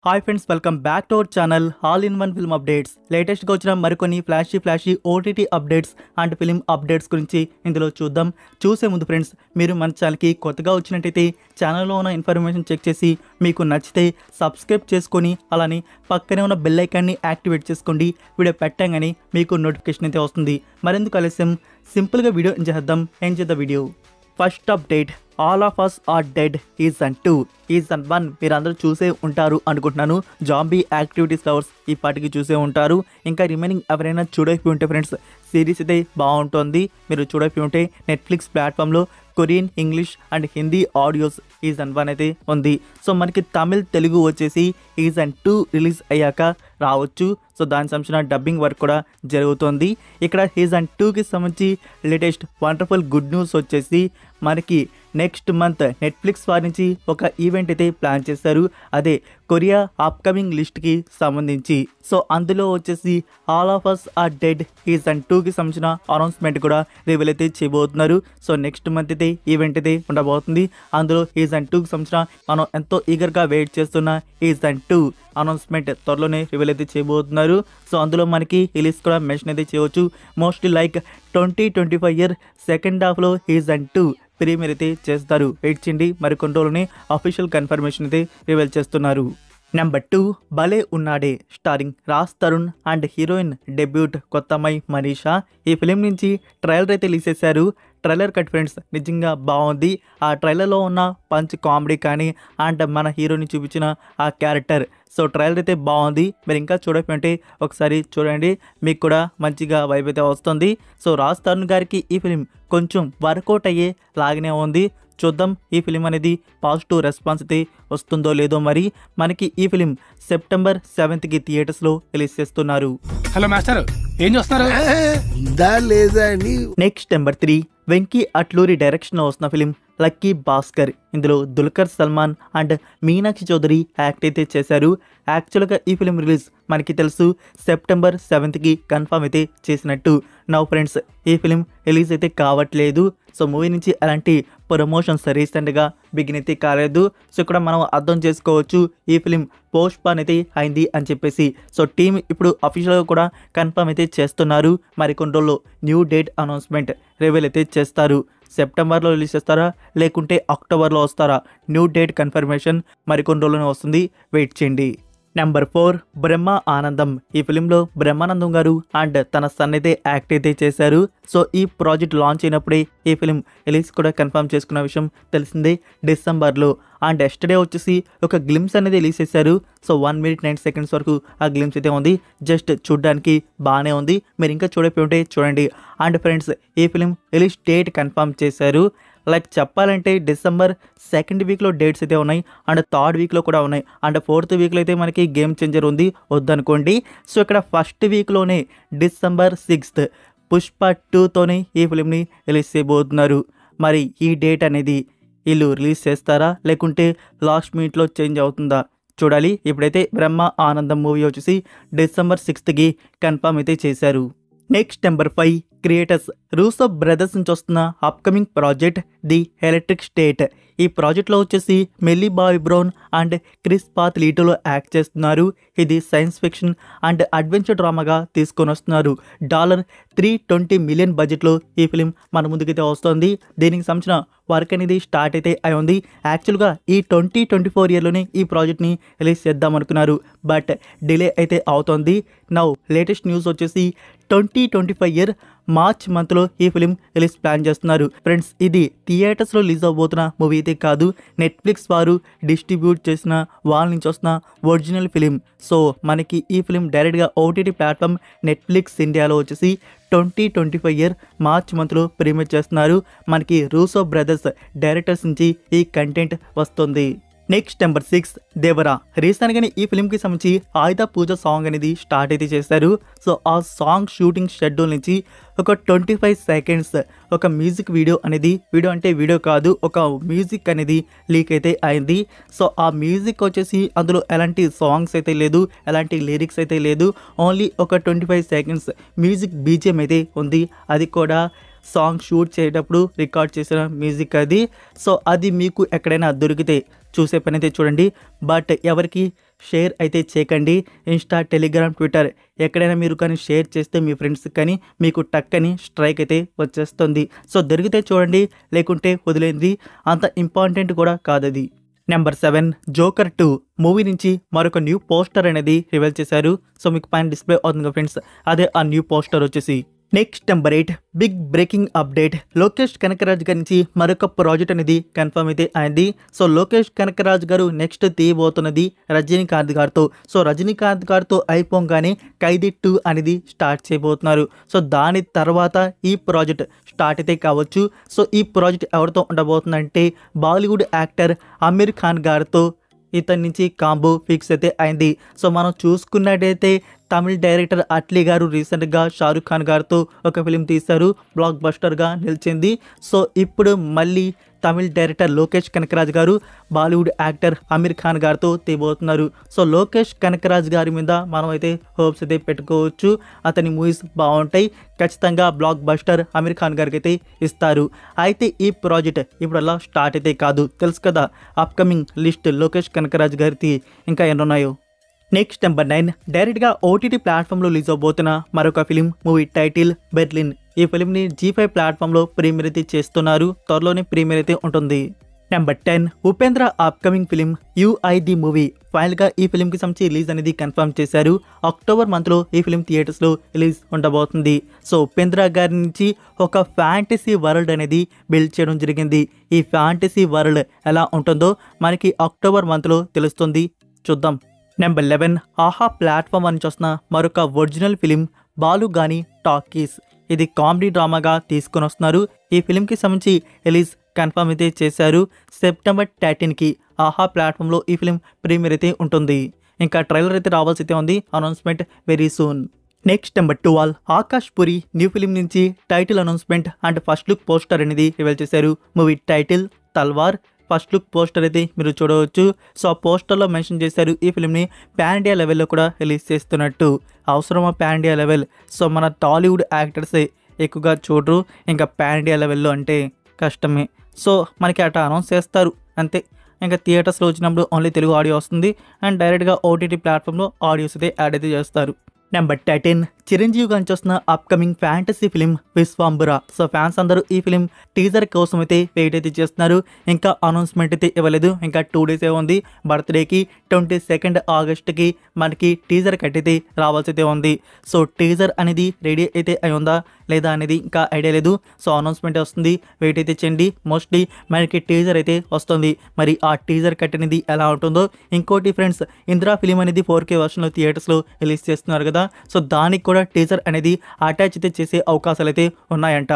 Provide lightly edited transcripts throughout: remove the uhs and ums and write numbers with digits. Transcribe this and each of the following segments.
Hi friends, welcome back to our channel all in one film updates. లేటెస్ట్గా వచ్చిన మరికొన్ని flashy OTT updates and film updates గురించి ఇందులో చూద్దాం. చూసే ముందు ఫ్రెండ్స్, మీరు మన ఛానల్కి కొత్తగా వచ్చినట్టయితే ఛానల్లో ఉన్న ఇన్ఫర్మేషన్ చెక్ చేసి మీకు నచ్చితే సబ్స్క్రైబ్ చేసుకొని అలానే పక్కనే ఉన్న బెల్ ఐకాన్ని యాక్టివేట్ చేసుకోండి. వీడియో పెట్టగానే మీకు నోటిఫికేషన్ అయితే వస్తుంది. మరెందుకు ఆలస్యం, సింపుల్గా వీడియో చేద్దాం. ఏం చేద్దాం video. First update, all of us are dead season 2. Season 1 మీరు అందరూ చూసే ఉంటారు అనుకుంటున్నాను. జాంబీ యాక్టివిటీస్ లవర్స్ ఈ పాటికి చూసే ఉంటారు. ఇంకా రిమైనింగ్ ఎవరైనా చూడకపోయి ఉంటే ఫ్రెండ్స్, సిరీస్ అయితే బాగుంటుంది. మీరు చూడకపోయి ఉంటే నెట్ఫ్లిక్స్ ప్లాట్ఫామ్లో Korean, English and Hindi audios season 1 అయితే ఉంది. సో మనకి తమిళ్, తెలుగు వచ్చేసి సీజన్ 2 రిలీజ్ అయ్యాక రావచ్చు. సో దానికి సంబంధించిన డబ్బింగ్ వర్క్ కూడా జరుగుతుంది. ఇక్కడ సీజన్ 2కి సంబంధించి లేటెస్ట్ వండర్ఫుల్ గుడ్ న్యూస్ వచ్చేసి మనకి నెక్స్ట్ మంత్ నెట్ఫ్లిక్స్ వారి నుంచి ఒక ఈవెంట్ అయితే ప్లాన్ చేశారు. అదే కొరియా అప్కమింగ్ లిస్ట్కి సంబంధించి. సో అందులో వచ్చేసి all of us are dead season 2కి సంబంధించిన అనౌన్స్మెంట్ కూడా రివీల్ అయితే చేయబోతున్నారు. సో నెక్స్ట్ మంత్ అయితే ఈవెంట్ అయితే ఉండబోతుంది. అందులో సీజన్ 2కి సంబంధించిన మనం ఎంతో ఈగర్గా వెయిట్ చేస్తున్న సీజన్ 2 అనౌన్స్మెంట్ త్వరలోనే రివీల్ అయితే చేయబోతున్నారు. సో అందులో మనకి రిలీజ్ కూడా మెన్షన్ అయితే చేయవచ్చు. మోస్ట్లీ లైక్ 2025 ఇయర్ సెకండ్ హాఫ్లో సీజన్ 2 ప్రీమియర్ అయితే చేస్తారు. వెయిట్ చేయండి, మరికొన్ని రోజులని అఫీషియల్ కన్ఫర్మేషన్ అయితే రివీల్ చేస్తున్నారు. Number 2, Bhale Unnade starring Raj Tarun and heroine debut కొత్తమ్మాయి మనీషా. ఈ ఫిలిం నుంచి ట్రైలర్ అయితే రిలీజ్ చేశారు. ట్రైలర్ కట్ ఫ్రెండ్స్ నిజంగా బాగుంది. ఆ ట్రైలర్లో ఉన్న పంచ్ కామెడీ కానీ అండ్ మన హీరోని చూపించిన ఆ క్యారెక్టర్, సో ట్రైలర్ అయితే బాగుంది. మీరు ఇంకా చూడకపోతే ఒకసారి చూడండి, మీకు కూడా మంచిగా వైబ్ అయితే వస్తుంది. సో రాజ్ తరుణ్ గారికి ఈ ఫిలిం కొంచెం వర్కౌట్ అయ్యే లాగానే ఉంది. చూద్దాం ఈ ఫిలిం అనేది పాజిటివ్ రెస్పాన్స్ అయితే వస్తుందో లేదో. మరి మనకి ఈ ఫిలిం సెప్టెంబర్ 7కి థియేటర్స్లో రిలీజ్ చేస్తున్నారు. హలో మాస్టర్, ఏం చేస్తున్నారు? నెక్స్ట్ నెంబర్ 3, వెంకీ అట్లూరి డైరెక్షన్లో వస్తున్న ఫిలిం లక్కీ భాస్కర్. ఇందులో దుల్కర్ సల్మాన్ అండ్ మీనాక్షి చౌదరి యాక్ట్ అయితే చేశారు. యాక్చువల్గా ఈ ఫిలిం రిలీజ్ మనకి తెలుసు సెప్టెంబర్ 7కి కన్ఫర్మ్ అయితే చేసినట్టు. నౌ ఫ్రెండ్స్, ఈ ఫిలిం రిలీజ్ అయితే కావట్లేదు. సో మూవీ నుంచి అలాంటి ప్రమోషన్స్ రీసెంట్గా బిగిన్ అయితే కాలేదు. సో ఇక్కడ మనం అర్థం చేసుకోవచ్చు ఈ ఫిలిం పోస్ట్ పోన్ అయితే అయింది అని చెప్పేసి. సో టీం ఇప్పుడు అఫీషియల్గా కూడా కన్ఫర్మ్ అయితే చేస్తున్నారు. మరికొన్ని రోజుల్లో న్యూ డేట్ అనౌన్స్మెంట్ రివీల్ అయితే చేస్తారు. సెప్టెంబర్లో రిలీజ్ చేస్తారా లేకుంటే అక్టోబర్లో వస్తారా, న్యూ డేట్ కన్ఫర్మేషన్ మరికొన్ని రోజుల్లోనే వస్తుంది. వెయిట్ చేయండి. నెంబర్ 4, బ్రహ్మ ఆనందం. ఈ ఫిలింలో బ్రహ్మానందం గారు అండ్ తన సన్ అయితే యాక్ట్ అయితే చేశారు. సో ఈ ప్రాజెక్ట్ లాంచ్ అయినప్పుడే ఈ ఫిలిం రిలీజ్ కూడా కన్ఫర్మ్ చేసుకున్న విషయం తెలిసిందే డిసెంబర్లో. అండ్ ఎస్టర్డే వచ్చేసి ఒక గ్లిమ్స్ అనేది రిలీజ్ చేశారు. సో 1 minute 9 seconds వరకు ఆ గ్లిమ్స్ అయితే ఉంది. జస్ట్ చూడడానికి బాగానే ఉంది. మీరు ఇంకా చూడకపోయి ఉంటే చూడండి. అండ్ ఫ్రెండ్స్, ఈ ఫిలిం రిలీజ్ డేట్ కన్ఫర్మ్ చేశారు. లైక్ చెప్పాలంటే డిసెంబర్ 2nd వీక్లో డేట్స్ అయితే ఉన్నాయి అండ్ 3rd వీక్లో కూడా ఉన్నాయి అండ్ 4th వీక్లో అయితే మనకి గేమ్ చేంజర్ ఉంది, వద్దనుకోండి. సో ఇక్కడ ఫస్ట్ వీక్లోనే డిసెంబర్ 6th పుష్ప 2తోనే ఈ ఫిలింని రిలీజ్ చేయబోతున్నారు. మరి ఈ డేట్ అనేది వీళ్ళు రిలీజ్ చేస్తారా లేకుంటే లాస్ట్ మినిట్లో చేంజ్ అవుతుందా చూడాలి. ఇప్పుడైతే బ్రహ్మ ఆనందం మూవీ వచ్చేసి డిసెంబర్ 6థ్కి కన్ఫర్మ్ అయితే చేశారు. Next number 5, creators Russo brothers నుంచి వస్తున్న upcoming project the electric state. ఈ ప్రాజెక్ట్లో వచ్చేసి Millie Bobby Brown and Chris Pratt లీటోలో యాక్ట్ చేస్తున్నారు. ఇది సైన్స్ ఫిక్షన్ అండ్ అడ్వెంచర్ డ్రామాగా తీసుకొని వస్తున్నారు. $320 million బడ్జెట్లో ఈ ఫిలిం మన ముందుకైతే వస్తుంది. దీనికి సంబంధించిన వర్క్ అనేది స్టార్ట్ అయితే అయి ఉంది. యాక్చువల్గా ఈ 2024 ఇయర్లోనే ఈ ప్రాజెక్ట్ని రిలీజ్ చేద్దాం అనుకున్నారు, బట్ డిలే అయితే అవుతుంది. నౌ లేటెస్ట్ న్యూస్ వచ్చేసి 2025 ఇయర్ మార్చ్ మంత్లో ఈ ఫిలిం రిలీజ్ ప్లాన్ చేస్తున్నారు. ఫ్రెండ్స్, ఇది థియేటర్స్లో రిలీజ్ అవబోతున్న మూవీ అయితే కాదు, నెట్ఫ్లిక్స్ వారు డిస్ట్రిబ్యూట్ చేసిన వాళ్ళ నుంచి వస్తున్న ఒరిజినల్ ఫిలిం. సో మనకి ఈ ఫిలిం డైరెక్ట్గా ఓటీటీ ప్లాట్ఫామ్ నెట్ఫ్లిక్స్ ఇండియాలో వచ్చేసి 2025 ఇయర్ మార్చ్ మంత్లో ప్రీమియర్ చేస్తున్నారు. మనకి రూసో బ్రదర్స్ డైరెక్టర్స్ నుంచి ఈ కంటెంట్ వస్తుంది. Next number 6, Devara. రీసెంట్గానే ఈ ఫిలింకి సంబంధించి ఆయుధ పూజ సాంగ్ అనేది స్టార్ట్ అయితే చేశారు. సో ఆ సాంగ్ షూటింగ్ షెడ్యూల్ నుంచి ఒక 25 seconds ఒక మ్యూజిక్ వీడియో అనేది, వీడియో అంటే వీడియో కాదు, ఒక మ్యూజిక్ అనేది లీక్ అయితే అయింది. సో ఆ మ్యూజిక్ వచ్చేసి అందులో ఎలాంటి సాంగ్స్ అయితే లేదు, ఎలాంటి లిరిక్స్ అయితే లేదు, ఓన్లీ ఒక 25 seconds మ్యూజిక్ బీజిఎం అయితే ఉంది. అది కూడా సాంగ్ షూట్ చేసేటప్పుడు రికార్డ్ చేసిన మ్యూజిక్ అది. సో అది మీకు ఎక్కడైనా దొరికితే చూసే పని అయితే చూడండి, బట్ ఎవరికి షేర్ అయితే చేయకండి. ఇన్స్టా, టెలిగ్రామ్, ట్విట్టర్ ఎక్కడైనా మీరు కానీ షేర్ చేస్తే మీ ఫ్రెండ్స్కి కానీ మీకు టక్కని స్ట్రైక్ అయితే వచ్చేస్తుంది. సో దొరికితే చూడండి, లేకుంటే వదిలేంది, అంత ఇంపార్టెంట్ కూడా కాదది. నెంబర్ 7 జోకర్ 2 మూవీ నుంచి మరొక న్యూ పోస్టర్ అనేది రివీల్ చేశారు. సో మీకు పైన డిస్ప్లే అవుతుంది ఫ్రెండ్స్, అదే ఆ న్యూ పోస్టర్ వచ్చేసి. Next number 8 big breaking update. Lokesh Kanagaraj గారి నుంచి మరొక ప్రాజెక్ట్ అనేది కన్ఫర్మ్ అయితే అయింది. సో లోకేష్ కనకరాజ్ గారు నెక్స్ట్ తీయబోతున్నది రజనీకాంత్ గారితో. సో రజనీకాంత్ గారితో అయిపోగానే ఖైదీ 2 అనేది స్టార్ట్ చేయబోతున్నారు. సో దాని తర్వాత ఈ ప్రాజెక్ట్ స్టార్ట్ అయితే కావచ్చు. సో ఈ ప్రాజెక్ట్ ఎవరితో ఉండబోతుందంటే బాలీవుడ్ యాక్టర్ అమీర్ ఖాన్ గారితో ఇతని నుంచి కాంబో ఫిక్స్ అయితే అయింది. సో మనం చూసుకున్నట్టయితే తమిళ డైరెక్టర్ అట్లీ గారు రీసెంట్గా షారుఖ్ ఖాన్ గారితో ఒక ఫిలిం తీశారు, బ్లాక్ బస్టర్గా నిలిచింది. సో ఇప్పుడు మళ్ళీ తమిళ డైరెక్టర్ లోకేష్ కనకరాజ్ గారు బాలీవుడ్ యాక్టర్ అమీర్ ఖాన్ గారితో తీయబోతున్నారు. సో లోకేష్ కనకరాజ్ గారి మీద మనం అయితే హోప్స్ అయితే పెట్టుకోవచ్చు. అతని మూవీస్ బాగుంటాయి, ఖచ్చితంగా బ్లాక్ బస్టర్ అమీర్ ఖాన్ గారికి అయితే ఇస్తారు. అయితే ఈ ప్రాజెక్ట్ ఇప్పుడు అలా స్టార్ట్ అయితే కాదు, తెలుసు కదా అప్కమింగ్ లిస్ట్ లోకేష్ కనకరాజ్ గారికి ఇంకా ఎన్ని ఉన్నాయో. నెక్స్ట్ నెంబర్ 9 డైరెక్ట్గా ఓటీటీ ప్లాట్ఫామ్లో రిలీజ్ అవబోతున్న మరొక ఫిలిం మూవీ టైటిల్ బెర్లిన్. ఈ ఫిలింని G5 ప్లాట్ఫామ్లో ప్రీమియర్ అయితే చేస్తున్నారు, త్వరలోనే ప్రీమియర్ అయితే ఉంటుంది. Number 10 Upendra upcoming film UI the movie. ఫైనల్గా ఈ ఫిలింకి సంబంధించి రిలీజ్ అనేది కన్ఫర్మ్ చేశారు. అక్టోబర్ మంత్లో ఈ ఫిలిం థియేటర్స్లో రిలీజ్ ఉండబోతుంది. సో ఉపేంద్ర గారి నుంచి ఒక ఫ్యాంటసీ వరల్డ్ అనేది బిల్డ్ చేయడం జరిగింది. ఈ ఫ్యాంటసీ వరల్డ్ ఎలా ఉంటుందో మనకి అక్టోబర్ మంత్లో తెలుస్తుంది, చూద్దాం. నెంబర్ 11 ఆహా ప్లాట్ఫామ్ నుంచి వస్తున్న మరొక ఒరిజినల్ ఫిలిం బాలుగాని టాకీస్. ఇది కామెడీ డ్రామాగా తీసుకొని వస్తున్నారు. ఈ ఫిలింకి సంబంధించి రిలీజ్ కన్ఫర్మ్ అయితే చేశారు. సెప్టెంబర్ 13కి ఆహా ప్లాట్ఫామ్లో ఈ ఫిలిం ప్రీమియర్ అయితే ఉంటుంది. ఇంకా ట్రైలర్ అయితే రావాల్సి అయితే ఉంది, announcement very soon. Next number 12 Akash Puri new film నుంచి title announcement and first look poster అనేది రివీల్ చేశారు. Movie title Talwar. First look poster అయితే మీరు చూడవచ్చు. సో ఆ పోస్టర్లో మెన్షన్ చేశారు ఈ ఫిలింని పాన్ ఇండియా లెవెల్లో కూడా రిలీజ్ చేస్తున్నట్టు. అవసరమా పాన్ ఇండియా లెవెల్? సో మన టాలీవుడ్ యాక్టర్సే ఎక్కువగా చూడరు, ఇంకా పాన్ ఇండియా లెవెల్లో అంటే కష్టమే. సో మనకి అట్లా అనౌన్స్ చేస్తారు అంతే. ఇంకా థియేటర్స్లో వచ్చినప్పుడు ఓన్లీ తెలుగు ఆడియో వస్తుంది అండ్ డైరెక్ట్గా ఓటీటీ ప్లాట్ఫామ్లో ఆడియోస్ అయితే యాడ్ అయితే చేస్తారు. నెంబర్ 13 చిరంజీవి గారి వస్తున్న upcoming fantasy film Vishwambhara. So fans అందరూ ఈ ఫిలిం టీజర్ కోసం అయితే వెయిట్ అయితే చేస్తున్నారు. ఇంకా అనౌన్స్మెంట్ అయితే ఇవ్వలేదు, ఇంకా 2 days ఉంది బర్త్డేకి. 22 ఆగస్టుకి మనకి టీజర్ కట్టయితే రావాల్సి అయితే ఉంది. సో టీజర్ అనేది రెడీ అయితే అయి ఉందా లేదా అనేది ఇంకా ఐడియా లేదు. సో అనౌన్స్మెంట్ వస్తుంది, వెయిట్ అయితే చేయండి. మోస్ట్లీ మనకి టీజర్ అయితే వస్తుంది. మరి ఆ టీజర్ కట్ అనేది ఎలా ఉంటుందో. ఇంకోటి ఫ్రెండ్స్, ఇంద్రా ఫిలిం అనేది 4K వర్షన్లో థియేటర్స్లో రిలీజ్ చేస్తున్నారు కదా. సో దానికి కూడా టీజర్ అనేది అటాచ్ అయితే చేసే అవకాశాలు అయితే ఉన్నాయంట.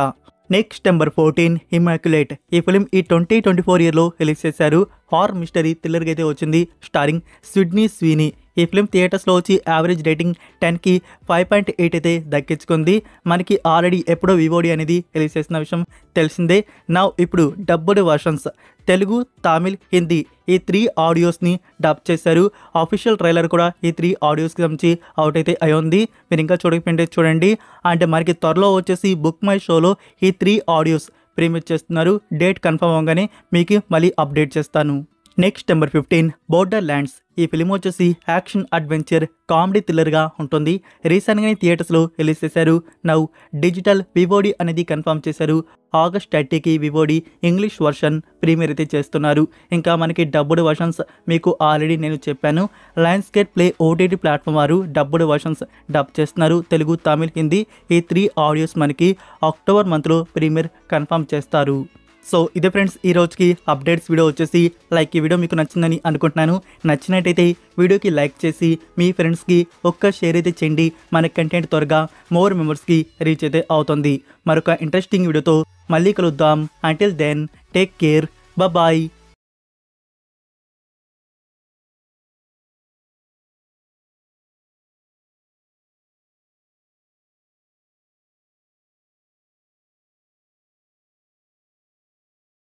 Next number 14 immaculate. ఈ ఫిలిం ఈ 2024 ఇయర్లో రిలీజ్ చేశారు. హారర్ మిస్టరీ థ్రిల్లర్గా అయితే వచ్చింది, స్టారింగ్ సిడ్నీ స్వీనీ. ఈ ఫిలిం థియేటర్స్లో వచ్చి యావరేజ్ రేటింగ్ 10కి 5.8 అయితే దక్కించుకుంది. మనకి ఆల్రెడీ ఎప్పుడో వివోడి అనేది రిలీజ్ చేసిన విషయం తెలిసిందే. నా ఇప్పుడు డబ్బుడ్ వర్షన్స్ తెలుగు, తమిళ్, హిందీ ఈ 3 ఆడియోస్ని డబ్ చేశారు. అఫీషియల్ ట్రైలర్ కూడా ఈ 3 ఆడియోస్కి సంబంధించి అవుట్ అయితే అయి ఉంది. మీరు ఇంకా చూడకపోతే చూడండి. అంటే మనకి త్వరలో వచ్చేసి బుక్ మై షోలో ఈ 3 ఆడియోస్ ప్రీమియర్ చేస్తున్నారు. డేట్ కన్ఫర్మ్ అవ్వగానే మీకు మళ్ళీ అప్డేట్ చేస్తాను. Next number 15 border lands. ఈ ఫిలిం వచ్చేసి యాక్షన్ అడ్వెంచర్ కామెడీ థ్రిల్లర్గా ఉంటుంది. రీసెంట్గానే థియేటర్స్లో రిలీజ్ చేశారు. నౌ డిజిటల్ వివోడి అనేది కన్ఫర్మ్ చేశారు. ఆగస్ట్ 30కి వివోడి ఇంగ్లీష్ వర్షన్ ప్రీమియర్ అయితే చేస్తున్నారు. ఇంకా మనకి డబ్బుడ్ వర్షన్స్ మీకు ఆల్రెడీ నేను చెప్పాను. Lions gate play OTT platform వారు డబ్బుడ్ వర్షన్స్ డబ్ చేస్తున్నారు. తెలుగు, తమిళ్, హిందీ ఈ 3 ఆడియోస్ మనకి అక్టోబర్ మంత్లో ప్రీమియర్ కన్ఫర్మ్ చేస్తారు. సో ఇదే ఫ్రెండ్స్ ఈ రోజుకి అప్డేట్స్ వీడియో వచ్చేసి. ఈ వీడియో మీకు నచ్చిందని అనుకుంటున్నాను. నచ్చినట్టయితే వీడియోకి లైక్ చేసి మీ ఫ్రెండ్స్కి ఒక్క షేర్ అయితే చేయండి. మన కంటెంట్ త్వరగా మోర్ మెంబర్స్కి రీచ్ అయితే అవుతుంది. మరొక ఇంట్రెస్టింగ్ వీడియోతో మళ్ళీ కలుద్దాం. Until then take care, bye.